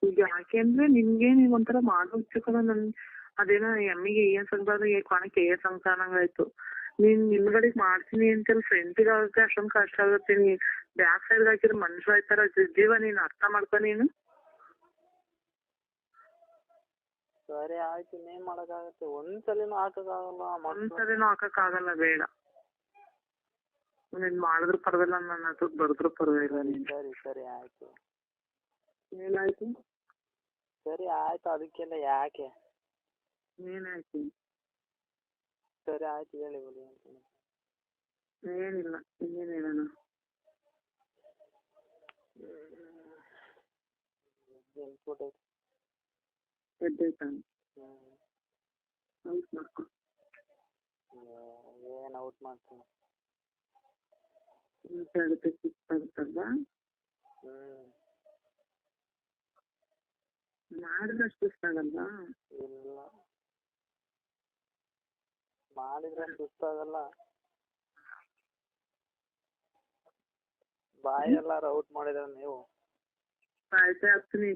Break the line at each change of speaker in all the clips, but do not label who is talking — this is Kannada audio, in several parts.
ಈಗ ಯಾಕೆ ಅಂದ್ರೆ ನಿಮ್ಗೆ ನೀವ್ ಒಂಥರ ಮಾಡೋಚ್ಚಕನ ನನ್ ಅದೇನೋ ಎಮ್ಮಿಗೆ ಏನ್ ಸಂತಾನ ಕೊಣಕ್ಕೆ ಏನ್ ಸಂತಾನಂಗಾಯ್ತು. ನೀನ್ ನಿಮ್ಗಡೆಗ್ ಮಾಡ್ತೀನಿ ಅಂತೇಳಿ ಫ್ರೆಂಡ್ಸಿಗೆ ಆಗುತ್ತೆ ಅಷ್ಟೊಂದ್ ಕಷ್ಟ ಆಗುತ್ತೆ. ನೀ ಬ್ಯಾಕ್ ಸೈಡ್ ಹಾಕಿದ್ರೆ ಮನುಷ್ಯ ಆಯ್ತಾರ ಜೀವ ನೀನ್ ಅರ್ಥ ಮಾಡ್ಕೊ ನೀನು.
ಸರಿ ಆಯ್ತು, ಇನ್ನೇನ್ ಮಾಡಕ್ಕಾಗತ್ತೆ. ಒಂದ್ಸಲಿನೂ ಹಾಕಕ್ಕಾಗಲ್ಲ.
ಒಂದ್ಸಲಿನೂ ಹಾಕಕ್ಕಾಗಲ್ಲ, ಬೇಡ. ನೀನ್ ಮಾಡಿದ್ರು ಪರವಾಗಿಲ್ಲ, ನನ್ನ ಹತ್ರ ಬರ್ದ್ರು ಪರವಾಗಿಲ್ಲ.
ಸರಿ ಸರಿ ಆಯ್ತು.
ಏನಾಯ್ತು?
ಸರಿ ಆಯ್ತು, ಅದಕ್ಕೆಲ್ಲ ಯಾಕೆ?
ಏನಾಯ್ತು?
ಸರಿ ಆಯ್ತು, ಹೇಳಿ ಬಿಡಿ.
ಏನಿಲ್ಲ, ಇನ್ನೇನು ಹೇಳೋಣ? ಎದ್ದಾಯ್ತಾ? ಔಟ್ ಮಾಡ್ಕೊ.
ಏನ್ ಔಟ್ ಮಾಡ್ತೀನಿ?
ಆಗುತ್ತೆ, ಸುಸ್ತಾಗುತ್ತಲ್ವಾ? ಮಾಡಿದ್ರಷ್ಟು ಸುಸ್ತಾಗಲ್ವಾ?
ಇಲ್ಲ, ಮಾಡಿದ್ರೆ ಸುಸ್ತಾಗಲ್ಲ. ಬಾಯೆಲ್ಲಾರು ಔಟ್ ಮಾಡಿದ್ರ ನೀವು?
ಆಯ್ತಾ ಹಾಕ್ತೀನಿ.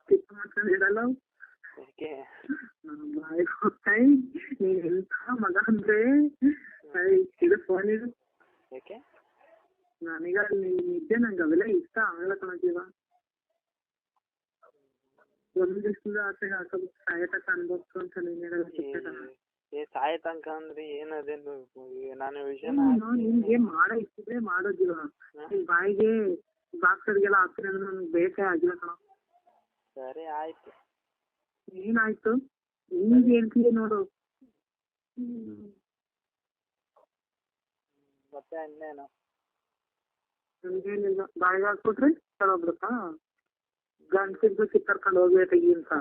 ಚಿಕ್ಕ ಮಾಡ್ಕೊಂಡಿರಲ್ಲ
ಯಾಕೆ?
ಬಾಯಿ ಹೋಗ್ತಾಯಿ ನೀನ್ ಎಂತ ಮಗ ಅಂದ್ರೆ ಇದು ಫೋನ್ ಇದು.
ಯಾಕೆ?
ನನಗ ನಿದ್ದೆ ನಂಗೆ ಅವೆಲ್ಲ ಇಷ್ಟ ಆಗಲ್ಲ ಕಣಜೀವ. ಒಂದ್ ದಿವಸದ ಆಸೆಗೆ ಹಾಕೋದು ಸಾಯತಕ್ಕ ಅನ್ಬೇಕು ಅಂತ ನೀನ್ ಹೇಳಲ್ಲ.
ಸಾಯ ತನಕ ಅಂದ್ರೆ ಏನದೇನು? ನಾನು ವಿಷಯ
ನಿಮ್ಗೆ ಮಾಡೋ ಇಷ್ಟಿದ್ರೆ ಮಾಡೋದಿಲ್ಲ. ನಿನ್ ಬಾಯಿಗೆ ಬಾಕ್ಸರ್ಗೆಲ್ಲ ಹಾಕ್ತೀನಿ ಅಂದ್ರೆ ನನ್ಗೆ ಬೇಕೇ ಆಗಿಲ್ಲ ಕಣ.
ಸರಿ ಆಯ್ತು.
ಏನಾಯ್ತು? ನಿಮ್ಗೆ ಹೇಳ್ತೀವಿ ನೋಡು.
ಮತ್ತೆ ಇನ್ನೇನು?
ನಮ್ಗೇನಿಲ್ಲ, ಬಾಯಿಗೆ ಹಾಕ್ಬಿಟ್ರಿ ತಗೊಬಿಡುತ್ತಾ? ಗಂಟು ಕಿತ್ತರ್ಕೊಂಡು ಹೋಗ್ಬೇಕಾಗಿ ಅಂತ.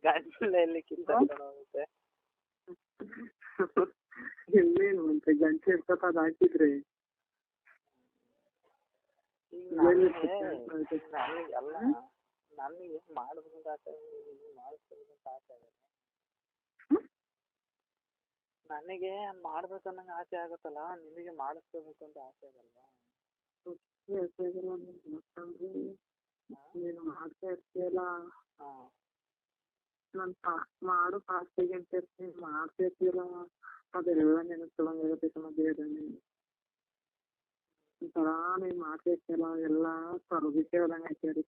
ಗಂಟಲಲ್ಲಿ ಕಿತ್ತರ್ಕೊಂಡು ಹೋಗುತ್ತೆ.
ಇನ್ನೇನು ಮತ್ತೆ ಗಂಟೆ ಇರ್ತಪ್ಪ ಅದ್ ಹಾಕಿದ್ರೆ.
ನನಗೆ ಮಾಡ್ಬೇಕಂತ ಆಸೆ, ಮಾಡಿಸ್ಬೇಕಂತ ಆಸೆ ಆಗಲ್ಲ. ನನಗೆ ಮಾಡ್ಬೇಕನ್ನಂಗೆ ಆಸೆ ಆಗುತ್ತಲ್ಲ, ನಿಮಗೆ ಮಾಡಿಸ್ಬೇಕು ಅಂತ ಆಸೆ ಆಗಲ್ವಾ?
ನೀನು ಮಾಡ್ತಾ ಇರ್ತೀಯಲ್ಲ, ನಾನು ಮಾಡು ಫಾಸ್ಟಿಗೆ ಅಂತ ಇರ್ತೀನಿ, ಮಾಡ್ತಾ ಇರ್ತೀಯಲ್ಲ ಅದೆಲ್ಲ ನೆನಸ್ಕೊಳಂಗಾಗತ್ತೆ ಕಣ. ಬೇರೆ ಒಂಥರ ನೀನ್ ಮಾಡ್ತಾ ಇರ್ತೀಯಲ್ಲ ಎಲ್ಲ ಸ್ವರ್ಗಕ್ಕೆ ಹೋದಂಗೆ ಆಯ್ತು.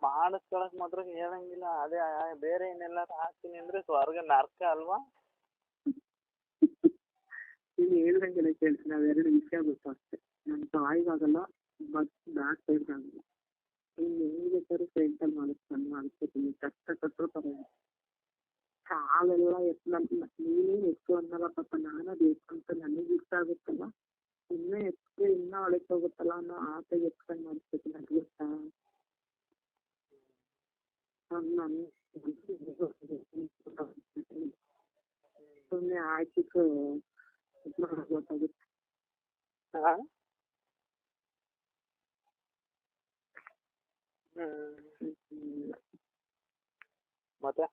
ಮಾಡಿಸ್ಕೊಳಕ್ ಮಾತ್ರ ಹೇಳಂಗಿಲ್ಲ, ಅದೇ ಬೇರೆ ಏನೆಲ್ಲ ಹಾಕ್ತೀನಿ ಅಂದ್ರೆ ಸ್ವರ್ಗ ನರ್ಕ ಅಲ್ವಾ?
ನೀನು ಹೇಳ್ದಂಗೆಲ್ಲ ಕೇಳ್ತೀನಿ, ಅವೆರಡು ವಿಷಯ ಗೊತ್ತು ಅಷ್ಟೇ. ನನ್ನ ತಾಯಿಗಾಗಲ್ಲ, ಬಟ್ ಬ್ಯಾಕ್ ಸೈಡ್ ಆಗಲ್ಲ. ನೀನು ಹೆಂಗ್ ಬೇಕಾದ್ರೂ ಫ್ರೆಂಟಲ್ಲಿ ಮಾಡಿಸ್ಕೊತೀನಿ, ಕಷ್ಟಪಟ್ಟರು ಪರವಾಗಿಲ್ಲ. ಕಾಲೆಲ್ಲ ನೀನೇ ಎತ್ತು ಅನ್ನಲ್ಲ ಪಾಪ, ನಾನು ಅದು ಎತ್ಕೊಂತ ನನಗೆ ಇಷ್ಟ ಆಗುತ್ತಲ್ಲ, ಇನ್ನೂ ಎತ್ತು ಇನ್ನೂ ಒಳಕ್ಕೆ ಹೋಗುತ್ತಲ್ಲ ಅನ್ನೋ ಆಸೆಗೆ ಎತ್ಕೊಂಡು ಮಾಡಿಸ್ಕೊತೀನಿ. ಅದು ಗೊತ್ತಾ? ಸುಮ್ಮನೆ ಹಾಕಿಟ್ಟು ಇದು ಮಾಡೋದು ಗೊತ್ತಾಗುತ್ತೆ.
ಮತ್ತೆ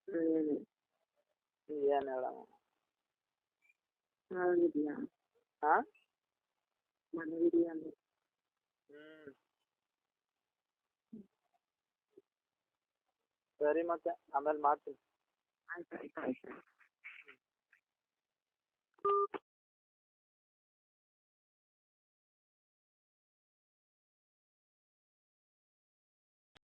ಏನು
ಹೇಳೋಣ?
ಮನೆಗಿದೆಯಾ? ಮನೆಗಿದೆಯಾ?
ಸರಿ, ಮತ್ತೆ ಆಮೇಲೆ ಮಾಡ್ತೀನಿ.
ಆಯ್ತು ಆಯ್ತು ಆಯ್ತು.